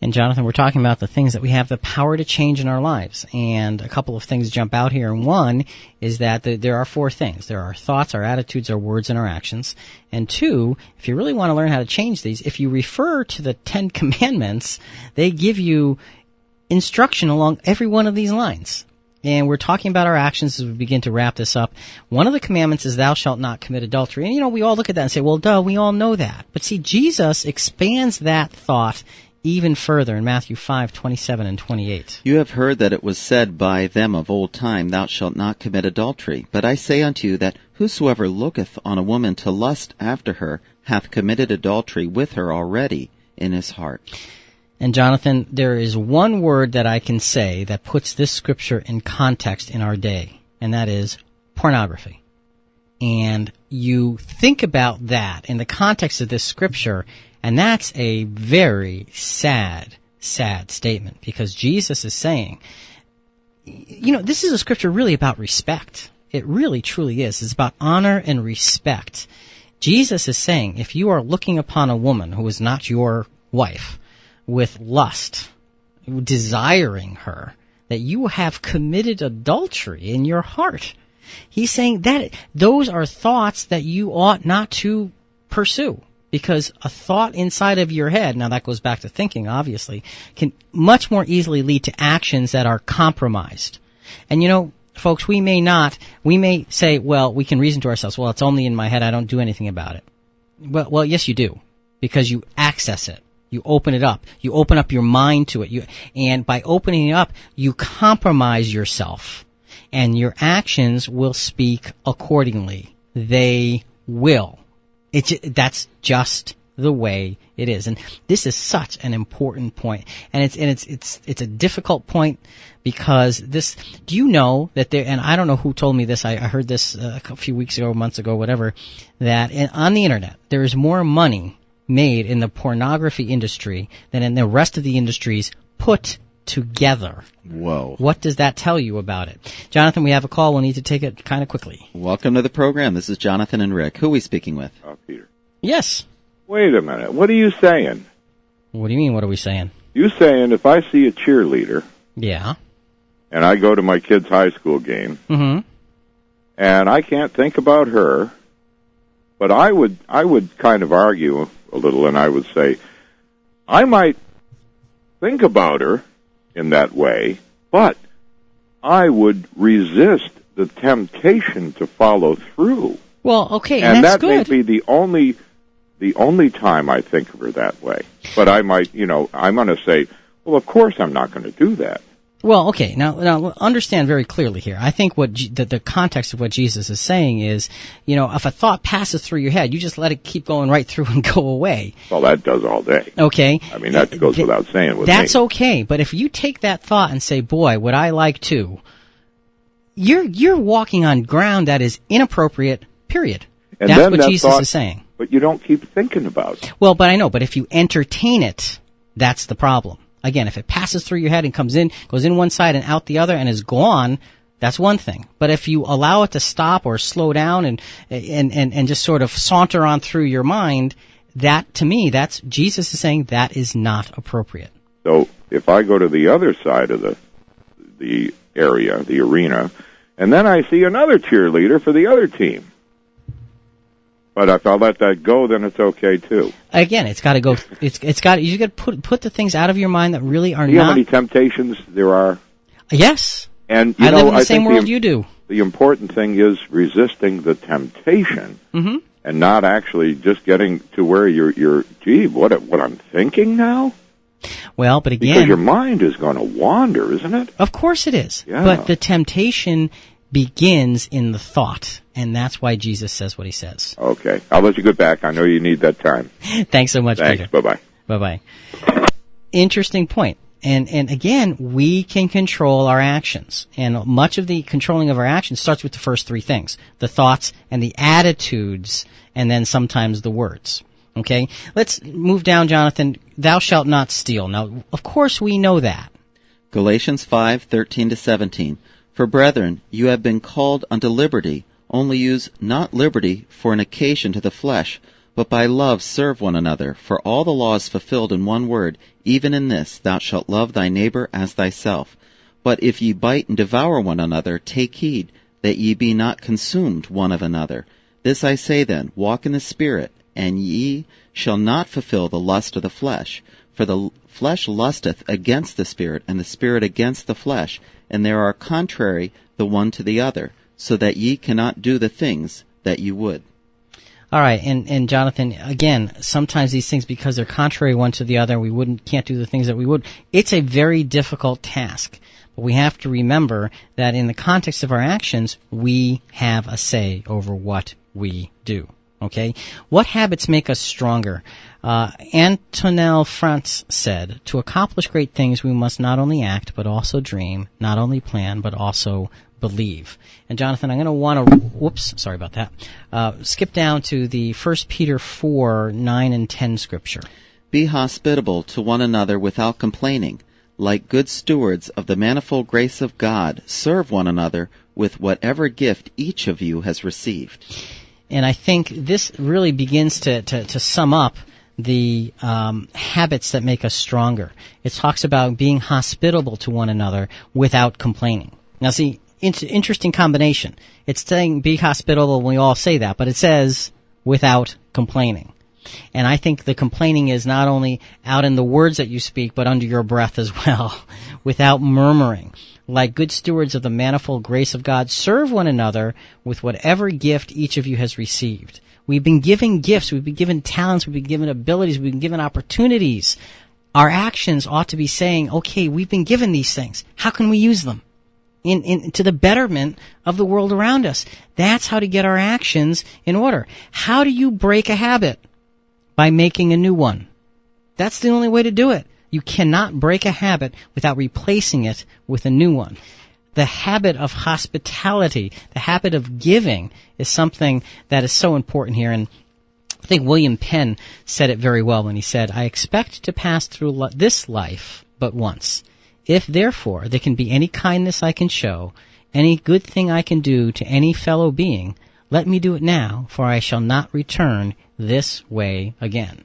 And Jonathan, we're talking about the things that we have the power to change in our lives. And a couple of things jump out here. And one is that there are four things. There are our thoughts, our attitudes, our words, and our actions. And two, if you really want to learn how to change these, if you refer to the 10 Commandments, they give you instruction along every one of these lines. And we're talking about our actions as we begin to wrap this up. One of the commandments is thou shalt not commit adultery. And, you know, we all look at that and say, well, duh, we all know that. But see, Jesus expands that thought even further in Matthew 5:27 and 28. You have heard that it was said by them of old time, thou shalt not commit adultery. But I say unto you that whosoever looketh on a woman to lust after her hath committed adultery with her already in his heart. And Jonathan, there is one word that I can say that puts this scripture in context in our day, and that is pornography. And you think about that in the context of this scripture, and that's a very sad, sad statement, because Jesus is saying, you know, this is a scripture really about respect. It really, truly is. It's about honor and respect. Jesus is saying, if you are looking upon a woman who is not your wife, with lust, desiring her, that you have committed adultery in your heart. He's saying that those are thoughts that you ought not to pursue, because a thought inside of your head, now that goes back to thinking, obviously, can much more easily lead to actions that are compromised. And you know, folks, we may say, well, we can reason to ourselves, well, it's only in my head, I don't do anything about it. Well, yes, you do, because you access it. You open it up. You open up your mind to it. And by opening it up, you compromise yourself. And your actions will speak accordingly. They will. That's just the way it is. And this is such an important point. And it's a difficult point, because this, do you know that there, and I don't know who told me this, I heard this a few weeks ago, months ago, whatever, that on the internet there is more money made in the pornography industry than in the rest of the industries put together. Whoa. What does that tell you about it? Jonathan, we have a call. We'll need to take it kind of quickly. Welcome to the program. This is Jonathan and Rick. Who are we speaking with? Peter. Yes. Wait a minute. What are you saying? What do you mean, what are we saying? You saying if I see a cheerleader, yeah, and I go to my kid's high school game, mm-hmm, and I can't think about her, but I would kind of argue a little, and I would say, I might think about her in that way, but I would resist the temptation to follow through. Well, okay, and that's that good. may be the only time I think of her that way. But I might, I'm going to say, well, of course I'm not going to do that. Well, okay, now understand very clearly here. I think what the context of what Jesus is saying is, if a thought passes through your head, you just let it keep going right through and go away. Well, that does all day. Okay. I mean, that goes without saying with That's me. okay, but if you take that thought and say, boy, would I like to, you're walking on ground that is inappropriate, period. And that's then what that Jesus thought, is saying. But you don't keep thinking about it. Well, but I know, but if you entertain it, that's the problem. Again, if it passes through your head and goes in one side and out the other and is gone, that's one thing. But if you allow it to stop or slow down and just sort of saunter on through your mind, that, to me, that's, Jesus is saying that is not appropriate. So if I go to the other side of the area, the arena, and then I see another cheerleader for the other team, but if I let that go, then it's okay too. Again, it's got to go. It's got. You got to put the things out of your mind that really are not. Do you know how many temptations there are? Yes. And I live in the same world you do. The important thing is resisting the temptation, mm-hmm, and not actually just getting to where you're. Gee, what I'm thinking now. Well, but again, because your mind is going to wander, isn't it? Of course it is. Yeah. But the temptation begins in the thought, and that's why Jesus says what he says. Okay. I'll let you get back. I know you need that time. Thanks so much, Thanks. Peter. Bye-bye. Bye-bye. Interesting point. And again, we can control our actions. And much of the controlling of our actions starts with the first three things: the thoughts and the attitudes, and then sometimes the words. Okay? Let's move down, Jonathan. Thou shalt not steal. Now, of course we know that. Galatians 5:13-17. For brethren, you have been called unto liberty, only use not liberty for an occasion to the flesh, But by love serve one another, for all the law is fulfilled in one word, even in this, thou shalt love thy neighbor as thyself. But if ye bite and devour one another, take heed, that ye be not consumed one of another. This I say then, walk in the Spirit, and ye shall not fulfill the lust of the flesh. For the flesh lusteth against the Spirit, and the Spirit against the flesh, and they are contrary the one to the other, so that ye cannot do the things that ye would. All right, and Jonathan, again, sometimes these things, because they're contrary one to the other, can't do the things that we would. It's a very difficult task. But we have to remember that in the context of our actions, we have a say over what we do. Okay? What habits make us stronger? Antonel France said, to accomplish great things, we must not only act, but also dream, not only plan, but also believe. And Jonathan, I'm going to want to, skip down to the 1 Peter 4, 9 and 10 scripture. Be hospitable to one another without complaining. Like good stewards of the manifold grace of God, serve one another with whatever gift each of you has received. And I think this really begins to sum up the habits that make us stronger. It talks about being hospitable to one another without complaining. Now see, interesting combination. It's saying be hospitable, and we all say that, but it says without complaining. And I think the complaining is not only out in the words that you speak, but under your breath as well, without murmuring. Like good stewards of the manifold grace of God, serve one another with whatever gift each of you has received. We've been given gifts, we've been given talents, we've been given abilities, we've been given opportunities. Our actions ought to be saying, okay, we've been given these things. How can we use them? To the betterment of the world around us. That's how to get our actions in order. How do you break a habit? By making a new one. That's the only way to do it. You cannot break a habit without replacing it with a new one. The habit of hospitality, the habit of giving, is something that is so important here. And I think William Penn said it very well when he said, I expect to pass through this life but once. If, therefore, there can be any kindness I can show, any good thing I can do to any fellow being, let me do it now, for I shall not return this way again.